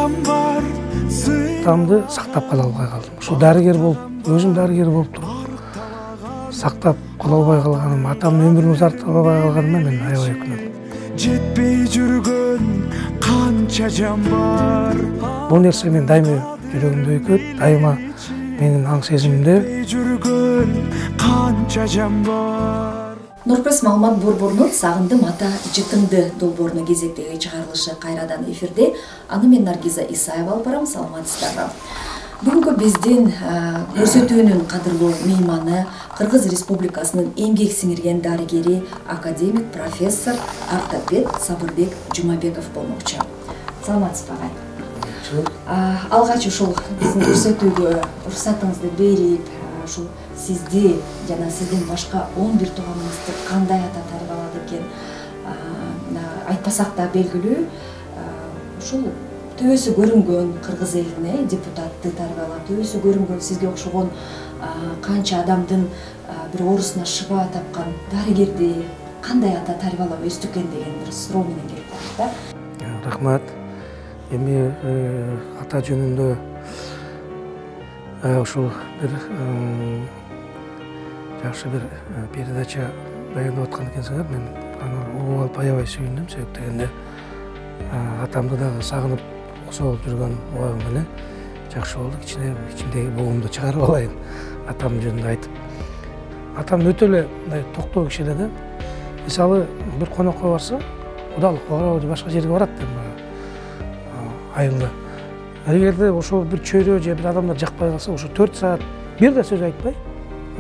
қаншам бар атамды сақтап қала албай қалдым. Ошо дарыгер болуп, өзүм дарыгер болуп туруп сактап кала албай калганым, атамдын өмүрүн узарта албай калганыма мен аябай өкүнөм. жетпей жүргөн қанша жан бар. Бул нерсе мен дайыма жүрөгүмдө өйкөт, дайыма менин аң сезимимде. Жүргөн қанша жан бар. Нурпресс Маалымат борборунун Сагындым ата жытыңды долбоорунун кезектеги чыгарылышы кайрадан эфирде. Аны мен Наргиза Исаева алып барам. Саламатсыздарбы? Бүгүнкү биздин көрсөтүүнүн кадырлуу мейманы Кыргыз Республикасынын эмгек сиңирген дарыгери, академик, профессор, ортопед Сабырбек Жумабеков болмокчу. Саламатсызбы агай? Алгач ушул биздин көрсөтүүгө уруксатыңызды берип, ушул сизди жана сиздин башка 11 тууганыңызды кандай ата тарбиялады экен айтпасак да белгилүү. Ушул төбөсү көрүнгөн кыргыз элине депутатты тарбиялап, төбөсү көрүнгөн сизге окшогон канча адамдын бир оорусуна шыба тапкан дарыгерди кандай ата тарбиялап өстү экен деген бир суроо менен келип атат да. Рахмат. Эми ата жөнүндө ушул бир жакшы бир передача даярдап аткан экенсиңер. Мен аны угуп алып аябай сүйүндүм. Себеп дегенде атамды дагы сагынып оксо болуп жүргөн убагым эле жакшы болду. Ичимдеги бугумду чыгарып алайын атам жөнүндө айтып. Атам өтө эле мындай токтоо киши эле да. Мисалы бир конокко барса, кудалык барабы же башка жерге барат деп айылда. Эгерде ошо бир чөйрө же бир адамдар жакпай калса, ошо 4 саат бир да сөз айтпай,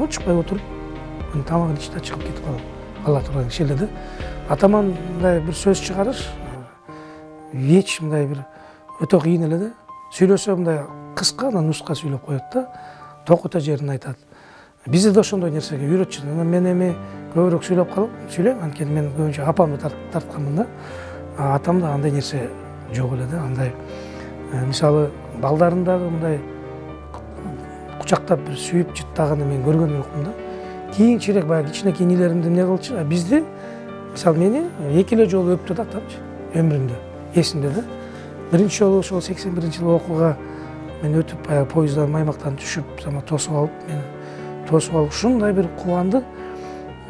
чыкпай отуруп, тамагын ичти да чыгып кетип кала турган киши эле да. Атаман мындай бир сөз чыгарыш эч мындай бир өтө кыйын эле да. Сүйлөсө мындай кыска, анан нуска сүйлөп коет да, токута жерин айтат. Бизде да ошондой нерсеге үйрөтчү. Мен эми көбүрөөк сүйлөп калып, сүйлөйм, анткени мен көбүнчө апамды тартканмын да. Атамда андай нерсе жок эле да, андай мисалы балдарын дагы мындай кучактап бир сүйүп жыттаганы мен көргөн жокмун да. Кийинчерээк баягы кичинекей инилеримди эмне кылчу? Бизде мисалы мени 2 эле жолу өптү да атамчы өмүрүндө. Эсимде да. Биринчи жолу ошол 81-жылы окууга мен өтүп баягы поезддан Маймактан түшүп, тосуп алып, мени тосуп алып ушундай бир кубанды.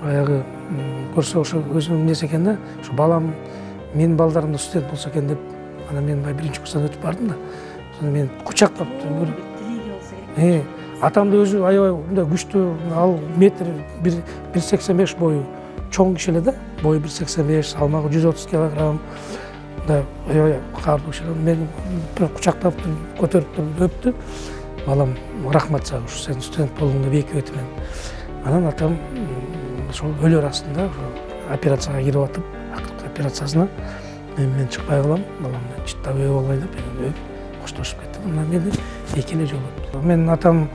Баягы көрсө ошо өзүнүн нерсе экен да. Ошо балам менин балдарым да студент болсо экен деп, анан мен биринчи курстан өтүп бардым да. Сону мен кучактап атамды өзү аябай мындай күчтүү, ал метр 1,85 бою чоң киши эле да. Бою 1,85, салмагы 130 килограмм. Да, аябай каардуу киши. Мен кучактап көтөрүп өптү. Балам, рахмат сага, ушу сен студент болгоңдо бийик өтүмөн. Анан атам ошол өлөр астында операцияга кирип атып, акыркы операциясына мен чыкпай калам, баламды чыттап өө болбой деп, коштошуп кетти. Анан мени 2 эле жолу. Менин атам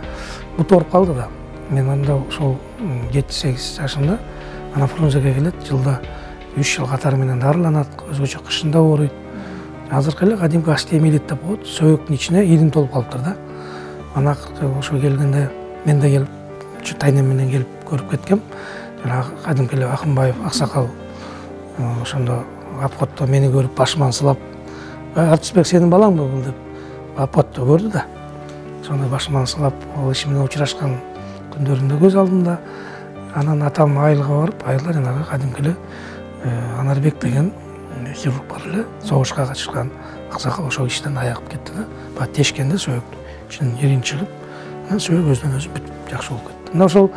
бут ооруп калды да. Мен анда ошол 7-8 жашында ана Фрунзеге келет, жылда 3 жыл катары менен дарыланат, өзгөчө кышында ооруйт. Азыркы эле кадимки остеомиелит деп коет, сөйөктүн ичине ирин толуп калыптыр да. Ана акыркы ошо келгенде мен да келип, тайнем менен келип көрүп кеткем. Жана кадимки эле Акынбаев аксакал ошондо апкотто мени көрүп башыман сылап, "Артисбек, сенин балаңбы бул?" деп апкотто көрдү да. Ошондо башыман сылап, ал иши менен учурашкан күндөрүмдө көз алдымда. Анан атам айылга барып, айылда жанагы кадимки эле Анарбек деген хирург бар эле, согушка катышкан аксакал ошол иштен аягып кетти да. Баягы тешкенде сөйөктүн ичинен ирин чыгып, анан сөйөк өзүнөн өзү бүтүп жакшы болуп кетти. Мына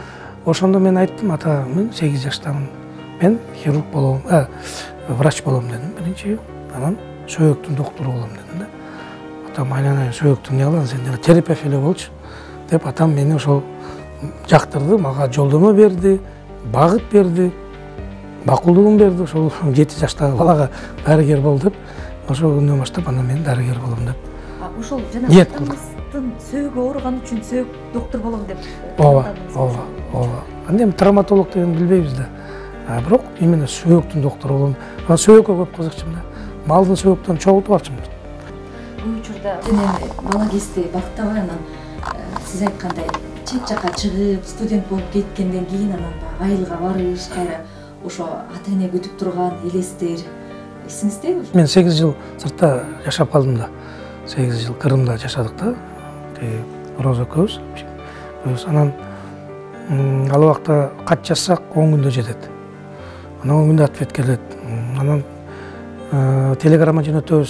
ошондо мен айттым, ата, мен 8 жаштамын. Мен хирург болом, врач болом дедим биринчи. Анан сөйөктүн доктору болом дедим да. Атам айланайын, сөйөктүн эмне кыласың, сен деле терапевт эле болчу деп атам мени ошол жактырды, мага жолдомо берди, багыт берди, бакулдугун берди. Ошол 7 жаштагы балага дарыгер бол деп, ошол күндөн баштап анан мен дарыгер болом деп. Ошол жана атаңыздын сөөгү ооруган үчүн сөйөк доктор болом деп. Ооба. Анда эми травматолог деген билбейбиз да. Бирок именно сөйөктүн доктору болом. Анан сөйөккө көп кызыкчумун да. Малдын сөйөктөрүн чогултуп алчумун. Бул учурда бала кезде бактабай, анан сиз айткандай чет жакка чыгып, студент болуп кеткенден кийин анан айылга барыш, кайра ошо ата эне күтүп турган элестер эсиңиздеби? Мен 8 жыл сыртта жашап калдым да. 8 жыл Кырымда жашадык да. Роза экөөбүз. Анан ал убакта кат жазсак 10 күндө жетет. Анан 10 күндө ответ келет. Анан телеграмма жөнөтөбүз,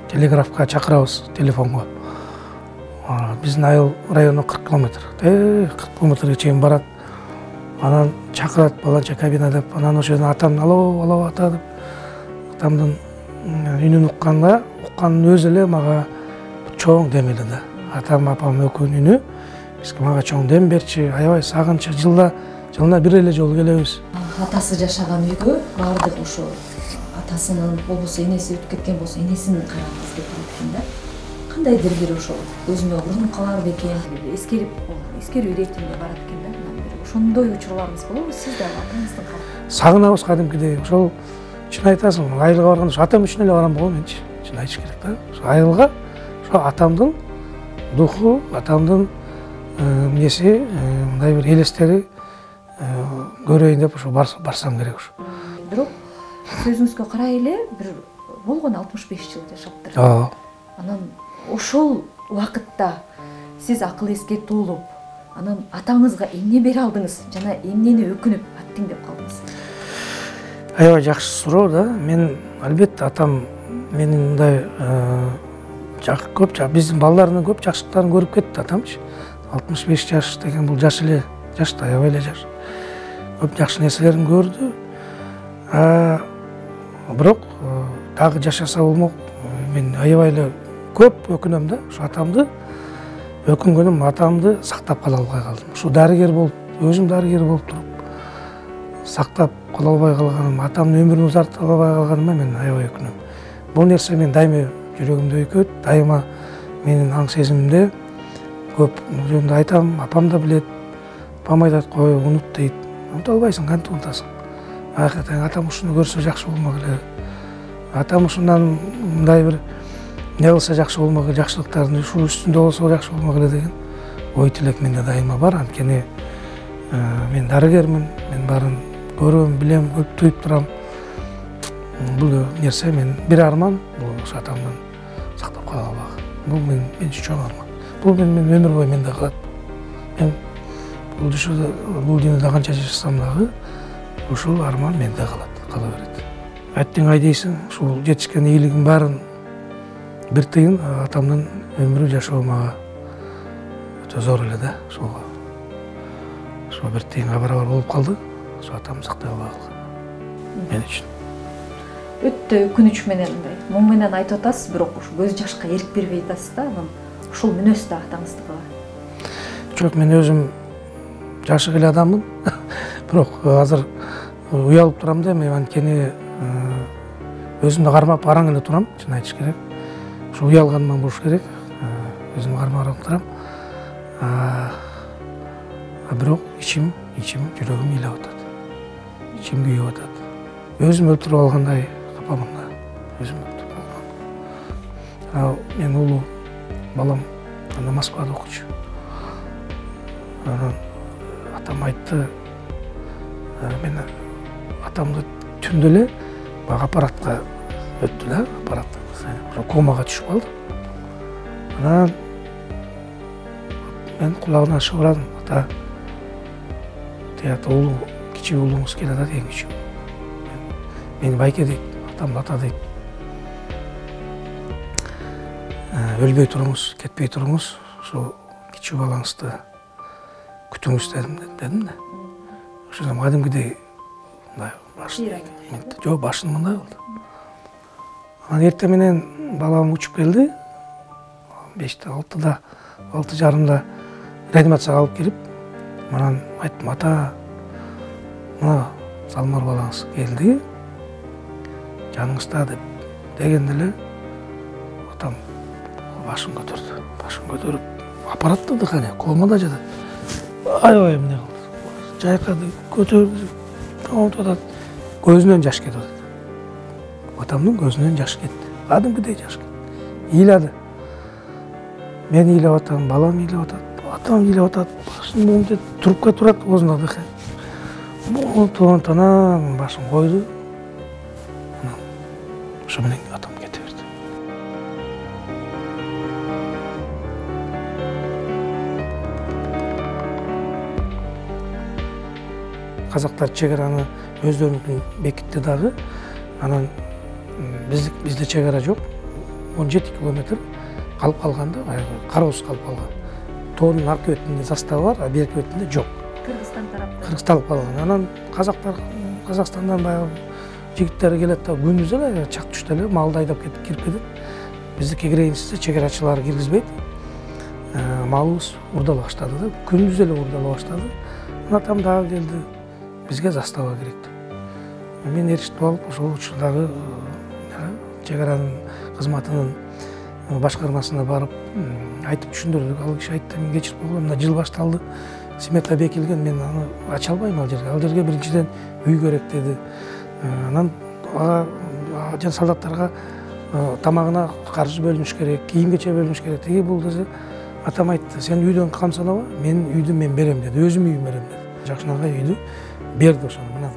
телеграфка чакырабыз телефонго. Биздин айыл району 40 километр. 40 километрге чейин барат. Анан чакырат баланча кабина деп, анан ошо жерден атам алоо ата деп. Атамдын үнүн укканын өзү эле мага чоң дем эле да. Атам апам экөөнүн үнү бизге мага чоң дем берчи, аябай сагынчы, жылына бир эле жолу келебиз. Атасы жашаган үйгө бардык ошо атасынын болбосо энеси өтүп кеткен болсо энесин караңыз деп барат экен да. Кандайдыр бир ошо өзүмө урун калар бекен, эскерүү иретинде барат экен да. Ошондой учурларыбыз болобу? Сиз да атаңыздын калп. Сагынабыз кадимкидей. Ошол чын айтасың, айылга барганда ошо атам үчүн эле барам го менчи. Чын айтыш керек да. Ошо айылга ошо атамдын духу, атамдын эмнеси, мындай бир элестери көрөйүн деп ошо барсам керек ошо. Бирок сөзүңүзгө карай эле бир болгону 65 жыл жашаптыр. Анан ошол убакытта сиз акыл эске толуп, анан атаңызга эмне бере алдыңыз жана эмнени өкүнүп аттиң деп калдыңыз? Аябай жакшы суроо да. Мен албетте атам менин мындай көп биздин балдарынын көп жакшылыктарын көрүп кетти атамчы. 65 жаш деген бул жаш эле, жаш да, аябай эле жаш. Көп жакшы нерселерин көрдү. Бирок дагы жашаса болмок. Мен аябай эле көп өкүнөм да. Ошо атамды өкүнгөнүм, атамды сактап кала албай калдым. Ушу дарыгер болуп, өзүм дарыгер болуп туруп сактап кала албай калганым, атамдын өмүрүн узарта албай калганыма мен аябай өкүнөм. Бул нерсе мен дайыма жүрөгүмдө өйкөт, дайыма менин аң сезимимде көп жөнүндө айтам, апам да билет. Апам айтат, кой, унут дейт. Унута албайсың, кантип унутасың? Атам ушуну көрсө жакшы болмок эле. Атам ушундан мындай бир не кылса жакшы болмок эле, жакшылыктарын ушул үстүндө болсо жакшы болмок эле деген ой тилек менде дайыма бар. Анткени мен дарыгермин, мен баарын көрөм, билем, көп туюп турам. Бул нерсе мен бир арман, бул ошо атамдын сактап кала албагы. Бул мен үчүн чоң арман. Бул мен өмүр бою менде калат. Мен бул дүйнөдө канча жашасам дагы ушул арман менде калат, кала берет. Аттиң ай дейсиң, ушул жетишкен ийгилигин баарын бир тыйын атамдын өмүрү жашоо мага өтө зор эле да. Ошо бир тыйынга барабар болуп калды. Ошо атамды сактай албай калган. Мен үчүн. Өтө өкүнүч менен мындай моң менен айтып атасыз, бирок ушу көз жашка эрк бербей атасыз да. Анан ушул мүнөз да атаңыздыкы. Жок, мен өзүм жашык эле адаммын. Бирок азыр уялып турам да, мен анткени өзүмдү кармап араң эле турам, чын айтыш керек. Ушу уялганыман болуш керек. Өзүмдү кармап турам. Бирок ичим, жүрөгүм ыйлап атат. Ичим күйүп атат. Өзүм өлтүрүп алгандай капамын да. Өзүм өлтүрүп алган. Мен улуу балам анда Москвада окуучу. Анан атам айтты, мен атамды түндө эле бага аппаратка өттү да, аппарат. Ошо комага түшүп калды. Анан мен кулагына шыбырадым, ата, тиякта улуу, кичи уулуңуз келет да, эң кичи. Мени байке дейт, атамды ата дейт. Өлбөй туруңуз, кетпей туруңуз, ошо кичи балаңызды күтүңүз дедим да. Ошондо кадимкидей мындай башым мындай болду. Анан эртең менен балам учуп келди. 5-те 6-да, 6:30-да реанимацияга алып келип, анан айттым, ата, мына Салмар балаңыз келди, жаныңызда деп дегенде эле атам башын көтөрдү. Башын көтөрүп, аппаратта дыхание, комада жатат. Аябай эмне кылды. Жайкады, көтөрдү, атат. Көзүнөн жаш кетип атат. Атамдын көзүнөн жаш кетти. Кадимкидей жаш кетти. Ыйлады. Мен ыйлап атам, балам ыйлап атат, атам ыйлап атат. Башын моңдеп трубка турат, оозунда дыхание. Анан башын койду. Ошо менен атам кете берди. казактар чек араны өздөрүнүн бекитти дагы. Анан бизде чек ара жок. 17 километр калып калганда, кароосуз калып калган. Тоонун аркы бетинде застава бар, а берки бетинде жок. Кыргызстан тарапта. Кыргызстан калган. Анан казактар Казакстандан баягы жигиттер келет да күндүз эле чак түштө эле малды айдап кирип кетет. Биздики кирейинсизде чек арачылар киргизбейт. Малыбыз урдала баштады да, күндүз эле урдала баштады. Атам дагы келди, бизге застава керек деп. Мен эрişип алып, ошол учурдагы чек аранын кызматынын башкармасына барып айтып түшүндүрдүк. Ал киши айтты, мен кечирип койгула, мына жыл башталды, смета бекилген, мен аны ача албайм ал жерге. Ал жерге биринчиден үй керек деди. Анан жан солдаттарга тамагына каржы бөлүнүш керек, кийим кече бөлүнүш керек. Теги бул десе, атам айтты, сен үйдөн камсанаба, мен үйдү мен берем деди, өзүм үйүм берем деди. Жакшынагай үйдү берди ошону. Мына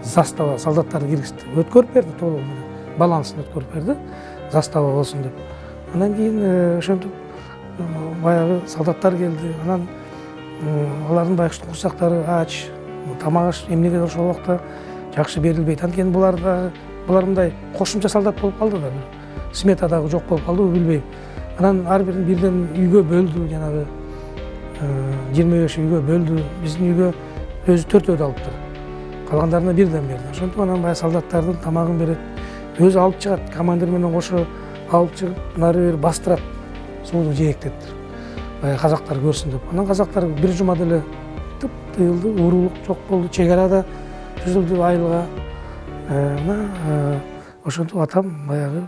застава солдаттарды киргизди. Өткөрүп берди толугу менен. Балансын өткөрүп берди, застава болсун деп. Анан кийин ошентип баягы солдаттар келди. Анан алардын байкуштун курсактары ач, тамак аш эмнеге ошол убакта жакшы берилбейт. Анткени булар мындай кошумча солдат болуп калды да. Смета дагы жок болуп калды, билбейм. Анан ар бирин бирден үйгө бөлдү, жанагы 25 үйгө бөлдү. Биздин үйгө өзү 4 алыптыр. Калгандарына бирден берди. Ошентип анан баягы солдаттардын тамагын берет. Өзү алып чыгат, командир менен кошо алып чыгып, нары бери бастырат, сууну жээктеттир. Баягы казактар көрсүн деп. Анан казактар бир жумада эле тыйылды, уурулук жок болду, чек арада түзүлдү айылга. Ошентип атам баягы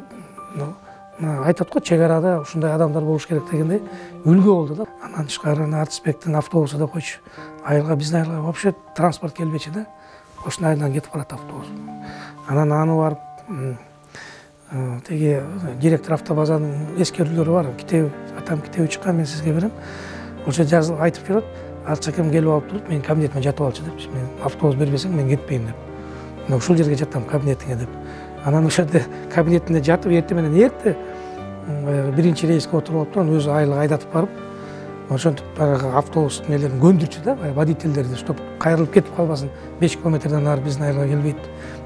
айтат го, чек арада ушундай адамдар болуш керек дегендей үлгү болду да. Анан тышкары Артисбектин автобусу деп койчу. Айылга, биздин айылга вообще транспорт келбечи да. Ошол айылдан кетип барат автобус. Анан аны барып теги директор автобазанын эскерүүлөрү бар. Атам китеби чыккан, мен сизге берем. Ошо жазып айтып жүрөт. Арчакем келип алып туруп, мен кабинетиме жатып алчы деп. Мен автобус бербесең мен кетпейм деп. Мына ушул жерге жатам кабинетиңе деп. Анан ошол жерде кабинетинде жатып, эртең менен биринчи рейске отуруп алып турган, өзү айылга айдатып барып, ошентип баягы автобустун элерин көндүрчү да, водительдерди, чтоб кайрылып кетип калбасын. 5 километрден ары биздин айылга келбейт.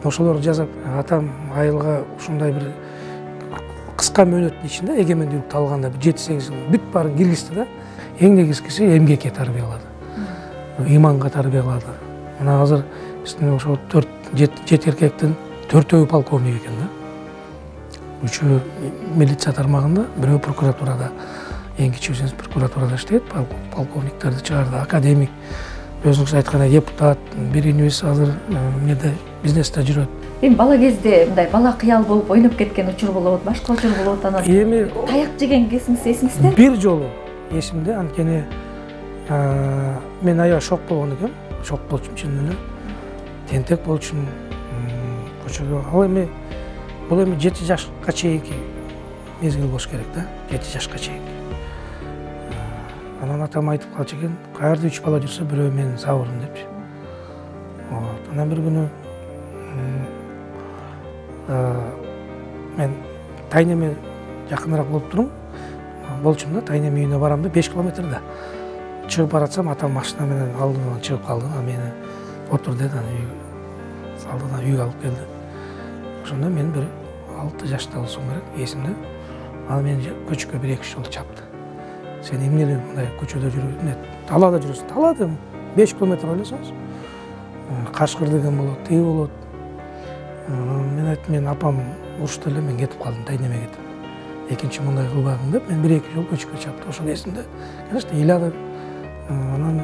Ошолорду жасап, атам айылга ушундай бир кыска мөөнөттүн ичинде эгемендүүлүктү алганда 7-8 жыл бүт баарын киргизди да. Эң негизгиси эмгекке тарбиялады. Иманга тарбиялады. Мына азыр биздин ошо 7 эркектин 4-өө полковник экен да. 3-өө милиция тармагында, 1-өө прокуратурада. Эң кичүүсү прокуратурада иштейт, полковниктерди чыгарды, академик, өзүңүз айткандай депутат, биринибиз азыр эмнеде бизнесте жүрөт. Эми бала кезде мындай бала кыял болуп ойноп кеткен учур болот, башка учур болот, анан таяк жеген кезиңиз эсиңизде? Бир жолу эсимде, анткени мен аябай шок болгон экем, шок болчумун чын эле. Тентек болчумун. Ал эми бул эми 7 жашка чейинки мезгил болуш керек да, 7 жашка чейинки. Анан атам айтып калчу экен, каерде 3 бала жүрсө бирөө менин сабырым депчи. Анан бир күнү мен тайнеме жакыныраак болуп турум. Болчум да, тайнем үйүнө барам да, 5 километрде. Чыгып баратсам, атам машина менен алдыман чыгып калды, мени отур деди, алдына үйгө алып келди. Ошондо мен бир 6 жашта болсом керек, эсимде. Ал мени көчкө 1-2 жолу чапты. Сен эмне эле мындай көчөдө жүрөсүң, талаада жүрөсүң. Талаада 5 километр ойлосоңуз. Кашкыр деген болот, тиги болот. Мен айттым, мен апам урушта эле, мен кетип калдым, тайнеме кетип. Экинчи мындай кылбагын деп, мен 1-2 жол көчкө чапты. Ошол эсимде. Конечно, ыйладым. Анан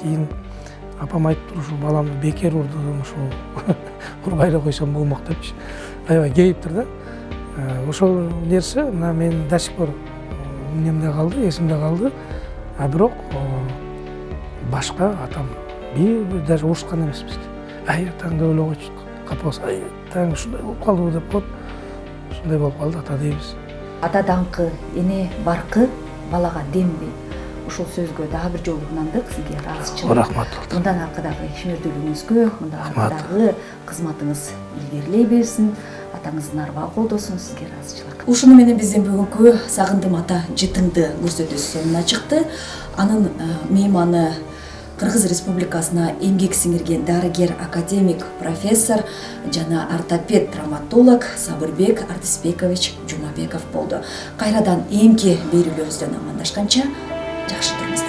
кийин апам айтып ушул баламды бекер урдум, ушул урбай эле койсом болмок депчи. Аябай кейиптир да. Ошол нерсе мына мен до сих пор эмнемде калды, эсимде калды. А бирок башка атам бир даже урушкан эмес бизди. Таң деп ойлогойчу. Капабыз, таң ушундай болуп калдыбы деп коет. Ушундай болуп калды ата дейбиз. Ата даңкы, эне баркы балага демби. Ушул сөзгө дагы бир жолу ынандык, сизге ыраазычылык. Рахмат болду. Мындан аркадагы ишмердүүлүгүңүзгө, мындан аркадагы кызматыңыз илгерилей берсин. Атаңыздын арбагы колдосун, сизге ыраазычылык. Ушуну менен биздин бүгүнкү Сагындым ата жытыңды көрсөтүүсү сонуна чыкты. Анын мейманы Кыргыз Республикасына эмгек сиңирген дарыгер, академик, профессор жана ортопед травматолог Сабырбек Артисбекович Жумабеков болду. Кайрадан эмки берүүлөрүбүздөн амандашканча жакшы туруңуздар.